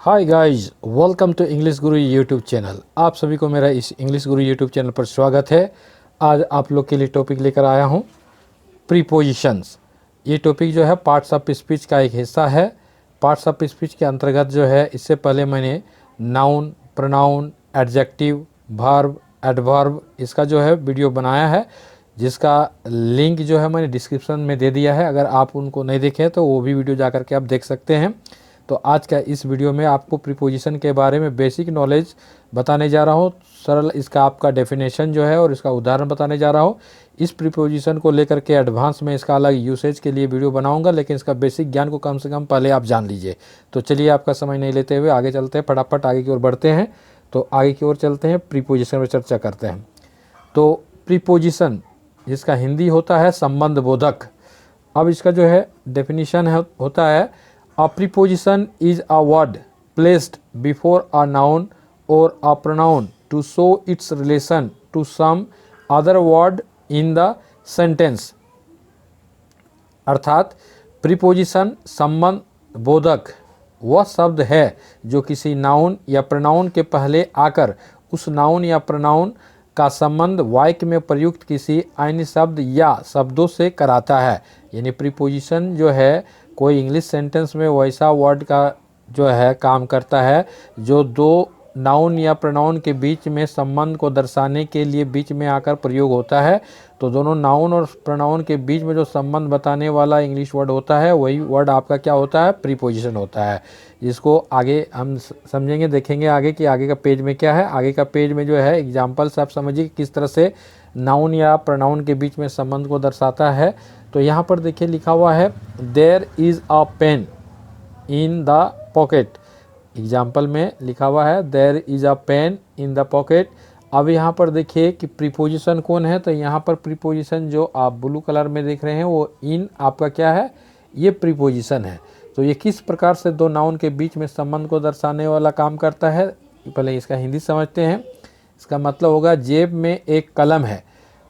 Hi guys, welcome to English Guru YouTube channel. आप सभी को मेरा इस इंग्लिश गुरु यूट्यूब चैनल पर स्वागत है। आज आप लोग के लिए टॉपिक लेकर आया हूँ प्रीपोजिशंस। ये टॉपिक जो है पार्ट्स ऑफ स्पीच का एक हिस्सा है। पार्ट्स ऑफ स्पीच के अंतर्गत जो है इससे पहले मैंने noun, pronoun, adjective, verb, adverb इसका जो है वीडियो बनाया है, जिसका लिंक जो है मैंने डिस्क्रिप्शन में दे दिया है। अगर आप उनको नहीं देखें तो वो भी वीडियो जा करके आप देख सकते हैं। तो आज का इस वीडियो में आपको प्रीपोजिशन के बारे में बेसिक नॉलेज बताने जा रहा हूँ। सरल इसका आपका डेफिनेशन जो है और इसका उदाहरण बताने जा रहा हूँ। इस प्रीपोजिशन को लेकर के एडवांस में इसका अलग यूसेज के लिए वीडियो बनाऊंगा, लेकिन इसका बेसिक ज्ञान को कम से कम पहले आप जान लीजिए। तो चलिए आपका समय नहीं लेते हुए आगे चलते हैं, फटाफट आगे की ओर बढ़ते हैं। तो आगे की ओर चलते हैं, प्रीपोजिशन पर चर्चा करते हैं। तो प्रीपोजिशन जिसका हिंदी होता है संबंध बोधक। अब इसका जो है डेफिनेशन होता है A preposition is a word placed before a noun or a pronoun to show its relation to some other word in the sentence। अर्थात प्रीपोजिशन संबंध बोधक वह शब्द है जो किसी नाउन या प्रोनाउन के पहले आकर उस नाउन या प्रोनाउन का संबंध वाक्य में प्रयुक्त किसी अन्य शब्द या शब्दों से कराता है। यानी प्रीपोजिशन जो है कोई इंग्लिश सेंटेंस में वैसा वर्ड का जो है काम करता है जो दो नाउन या प्रोनाउन के बीच में संबंध को दर्शाने के लिए बीच में आकर प्रयोग होता है। तो दोनों नाउन और प्रोनाउन के बीच में जो संबंध बताने वाला इंग्लिश वर्ड होता है वही वर्ड आपका क्या होता है, प्रीपोजिशन होता है। जिसको आगे हम समझेंगे, देखेंगे आगे कि आगे का पेज में क्या है। आगे का पेज में जो है एग्जाम्पल्स आप समझिए किस तरह से नाउन या प्रोनाउन के बीच में संबंध को दर्शाता है। तो यहाँ पर देखिए लिखा हुआ है there is a pen in the pocket. Example में लिखा हुआ है there is a pen in the pocket. अब यहाँ पर देखिए कि प्रीपोजिशन कौन है। तो यहाँ पर प्रीपोजिशन जो आप ब्लू कलर में देख रहे हैं वो इन आपका क्या है, ये प्रीपोजिशन है। तो ये किस प्रकार से दो नाउन के बीच में संबंध को दर्शाने वाला काम करता है, पहले इसका हिंदी समझते हैं। इसका मतलब होगा जेब में एक कलम है।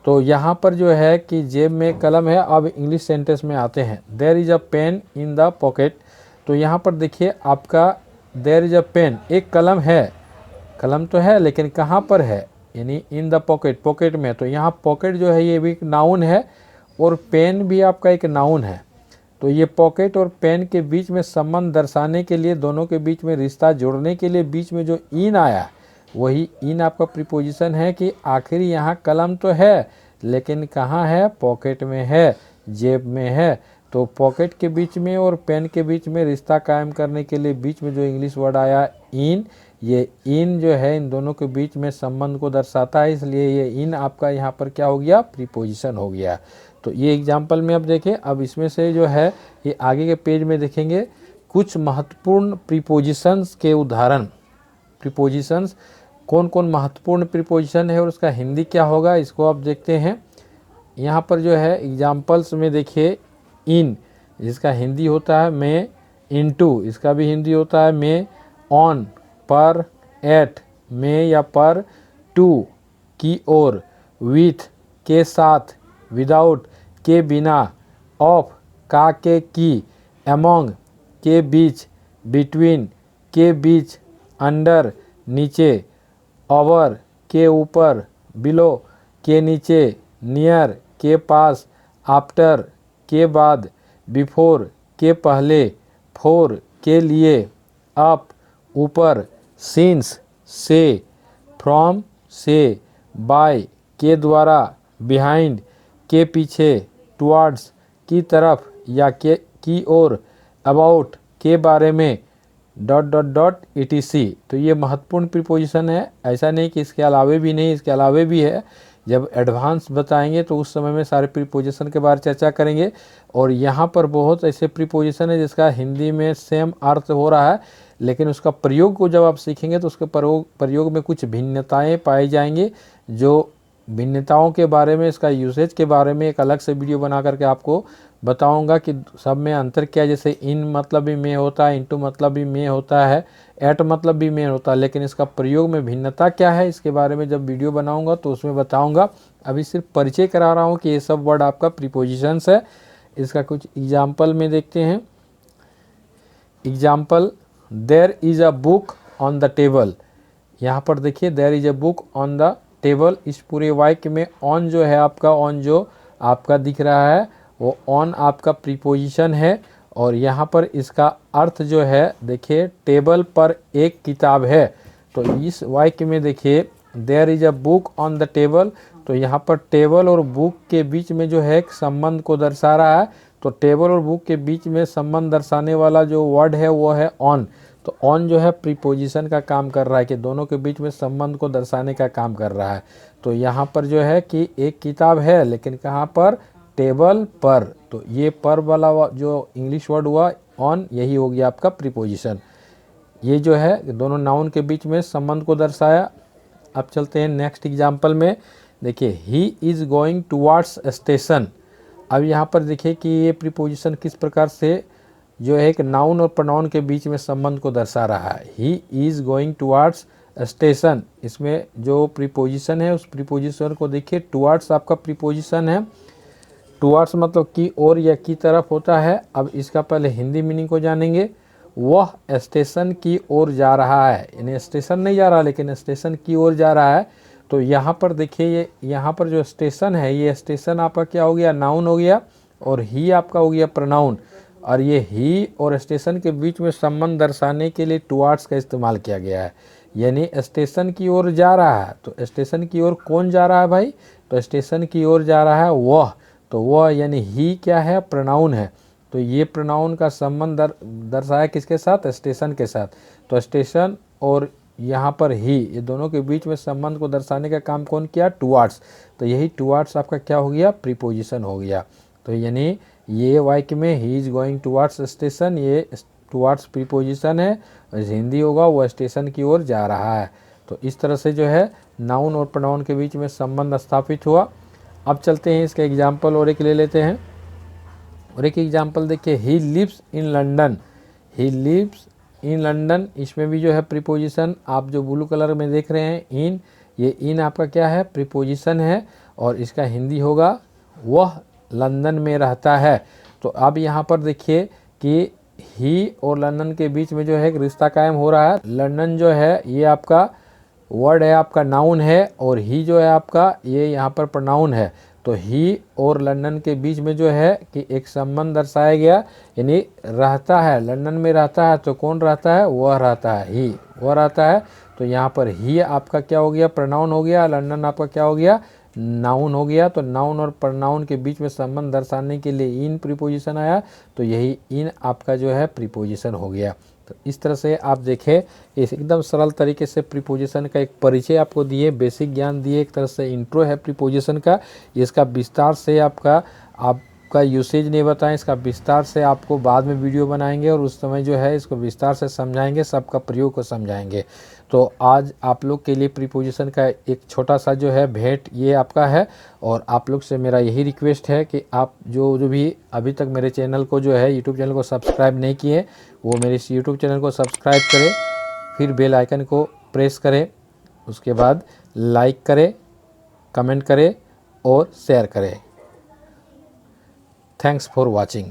तो यहाँ पर जो है कि जेब में कलम है। अब इंग्लिश सेंटेंस में आते हैं, there is a pen in the pocket. तो यहाँ पर देखिए आपका देयर इज़ अ पेन, एक कलम है, कलम तो है लेकिन कहाँ पर है, यानी इन द पॉकेट, पॉकेट में। तो यहाँ पॉकेट जो है ये भी एक नाउन है और पेन भी आपका एक नाउन है। तो ये पॉकेट और पेन के बीच में संबंध दर्शाने के लिए, दोनों के बीच में रिश्ता जोड़ने के लिए बीच में जो इन आया वही इन आपका प्रीपोजिशन है कि आखिर यहाँ कलम तो है लेकिन कहाँ है, पॉकेट में है, जेब में है। तो पॉकेट के बीच में और पेन के बीच में रिश्ता कायम करने के लिए बीच में जो इंग्लिश वर्ड आया इन, ये इन जो है इन दोनों के बीच में संबंध को दर्शाता है, इसलिए ये इन आपका यहाँ पर क्या हो गया, प्रीपोजिशन हो गया। तो ये एग्जाम्पल में अब देखें। अब इसमें से जो है ये आगे के पेज में देखेंगे कुछ महत्वपूर्ण प्रीपोजिशंस के उदाहरण। प्रीपोजिशंस कौन कौन महत्वपूर्ण प्रीपोजिशन है और उसका हिंदी क्या होगा, इसको आप देखते हैं। यहाँ पर जो है एग्जाम्पल्स में देखिए इन, जिसका हिंदी होता है में, इनटू इसका भी हिंदी होता है में, ऑन, पर, एट, में या पर, टू की ओर, विथ के साथ, विदाउट के बिना, ऑफ का के की, अमोंग के बीच, बिटवीन के बीच, अंडर नीचे, ओवर के ऊपर, बिलो के नीचे, नियर के पास, आफ्टर के बाद, बिफोर के पहले, फॉर के लिए, अप ऊपर, सिंस से, फ्रॉम से, बाय के द्वारा, बिहाइंड के पीछे, टुवर्ड्स की तरफ या के की ओर, अबाउट के बारे में, डॉट डॉट डॉट etc। तो ये महत्वपूर्ण प्रीपोजिशन है। ऐसा नहीं कि इसके अलावे भी नहीं, इसके अलावे भी है। जब एडवांस बताएंगे तो उस समय में सारे प्रीपोजिशन के बारे में चर्चा करेंगे। और यहाँ पर बहुत ऐसे प्रीपोजिशन है जिसका हिंदी में सेम अर्थ हो रहा है, लेकिन उसका प्रयोग को जब आप सीखेंगे तो उसके प्रयोग में कुछ भिन्नताएं पाई जाएंगी। जो भिन्नताओं के बारे में, इसका यूसेज के बारे में एक अलग से वीडियो बना करके आपको बताऊंगा कि सब में अंतर क्या है। जैसे इन मतलब भी में होता है, इनटू मतलब भी में होता है, एट मतलब भी में होता है, लेकिन इसका प्रयोग में भिन्नता क्या है इसके बारे में जब वीडियो बनाऊंगा तो उसमें बताऊंगा। अभी सिर्फ परिचय करा रहा हूँ कि ये सब वर्ड आपका प्रीपोजिशंस है। इसका कुछ एग्जाम्पल में देखते हैं। Example there is a book on the table. यहाँ पर देखिए there is a book on the table, इस पूरे वाक्य में ऑन जो है आपका, ऑन जो आपका दिख रहा है वो ऑन आपका प्रीपोजिशन है। और यहाँ पर इसका अर्थ जो है देखिए टेबल पर एक किताब है। तो इस वाक्य में देखिए there is a book on the table, तो यहाँ पर टेबल और बुक के बीच में जो है एक संबंध को दर्शा रहा है। तो टेबल और बुक के बीच में संबंध दर्शाने वाला जो वर्ड है वो है ऑन। तो ऑन जो है प्रीपोजिशन का काम कर रहा है कि दोनों के बीच में संबंध को दर्शाने का काम कर रहा है। तो यहाँ पर जो है कि एक किताब है, लेकिन कहाँ पर, टेबल पर। तो ये पर वाला जो इंग्लिश वर्ड हुआ ऑन, यही हो गया आपका प्रीपोजिशन। ये जो है दोनों नाउन के बीच में संबंध को दर्शाया। अब चलते हैं नेक्स्ट एग्जाम्पल में। देखिए he is going towards station. अब यहाँ पर देखिए कि ये प्रीपोजिशन किस प्रकार से जो है एक नाउन और प्रोनाउन के बीच में संबंध को दर्शा रहा है। He is going towards station, इसमें जो प्रीपोजिशन है उस प्रीपोजिशन को देखिए, टुवार्ड्स आपका प्रीपोजिशन है। टुवार्ड्स मतलब की ओर या की तरफ होता है। अब इसका पहले हिंदी मीनिंग को जानेंगे। वह स्टेशन की ओर जा रहा है, यानी स्टेशन नहीं जा रहा लेकिन स्टेशन की ओर जा रहा है। तो यहाँ पर देखिए ये यहाँ पर जो स्टेशन है, ये स्टेशन आपका क्या हो गया, नाउन हो गया, और ही आपका हो गया प्रोनाउन। और ये ही और स्टेशन के बीच में संबंध दर्शाने के लिए टुवार्ड्स का इस्तेमाल किया गया है, यानी स्टेशन की ओर जा रहा है। तो स्टेशन की ओर कौन जा रहा है भाई, तो स्टेशन की ओर जा रहा है वह। तो वह यानी ही क्या है, प्रोनाउन है। तो ये प्रोनाउन का संबंध दर्शाया किसके साथ, स्टेशन के साथ। तो स्टेशन और यहाँ पर ही, ये दोनों के बीच में संबंध को दर्शाने का काम कौन किया, टुवार्ड्स। तो यही टुवार्ड्स आपका क्या हो गया, प्रीपोजिशन हो गया। तो यानी ये वाक्य में he is going towards station, ये टुवार्ड्स प्रीपोजिशन है, और हिंदी होगा वो स्टेशन की ओर जा रहा है। तो इस तरह से जो है नाउन और प्रोनाउन के बीच में संबंध स्थापित हुआ। अब चलते हैं इसका एग्जाम्पल और एक ले लेते हैं। और एक एग्जाम्पल देखिए, he lives in London. He lives in London, इसमें भी जो है प्रीपोजिशन आप जो ब्लू कलर में देख रहे हैं इन, ये इन आपका क्या है, प्रीपोजिशन है। और इसका हिंदी होगा वह लंदन में रहता है। तो अब यहाँ पर देखिए कि ही और लंदन के बीच में जो है एक रिश्ता कायम हो रहा है। लंदन जो है ये आपका वर्ड है, आपका नाउन है, और ही जो है आपका ये यहाँ पर प्रोनाउन है। तो ही और लंदन के बीच में जो है कि एक संबंध दर्शाया गया, यानी रहता है, लंदन में रहता है। तो कौन रहता है, वह रहता है, ही वह रहता है। तो यहाँ पर ही आपका क्या हो गया, प्रोनाउन हो गया, लंदन आपका क्या हो गया, नाउन हो गया। तो नाउन और प्रोनाउन के बीच में संबंध दर्शाने के लिए इन प्रीपोजिशन आया। तो यही इन आपका जो है प्रीपोजिशन हो गया। तो इस तरह से आप देखें, इस एकदम सरल तरीके से प्रीपोजिशन का एक परिचय आपको दिए, बेसिक ज्ञान दिए, एक तरह से इंट्रो है प्रीपोजिशन का। इसका विस्तार से आपका यूसेज नहीं बताएं, इसका विस्तार से आपको बाद में वीडियो बनाएंगे और उस समय जो है इसको विस्तार से समझाएंगे, सबका प्रयोग को समझाएंगे। तो आज आप लोग के लिए प्रीपोजिशन का एक छोटा सा जो है भेंट ये आपका है। और आप लोग से मेरा यही रिक्वेस्ट है कि आप जो भी अभी तक मेरे चैनल को जो है यूट्यूब चैनल को सब्सक्राइब नहीं किए, वो मेरे इस यूट्यूब चैनल को सब्सक्राइब करें, फिर बेल आइकन को प्रेस करें, उसके बाद लाइक करें, कमेंट करें और शेयर करें। Thanks for watching.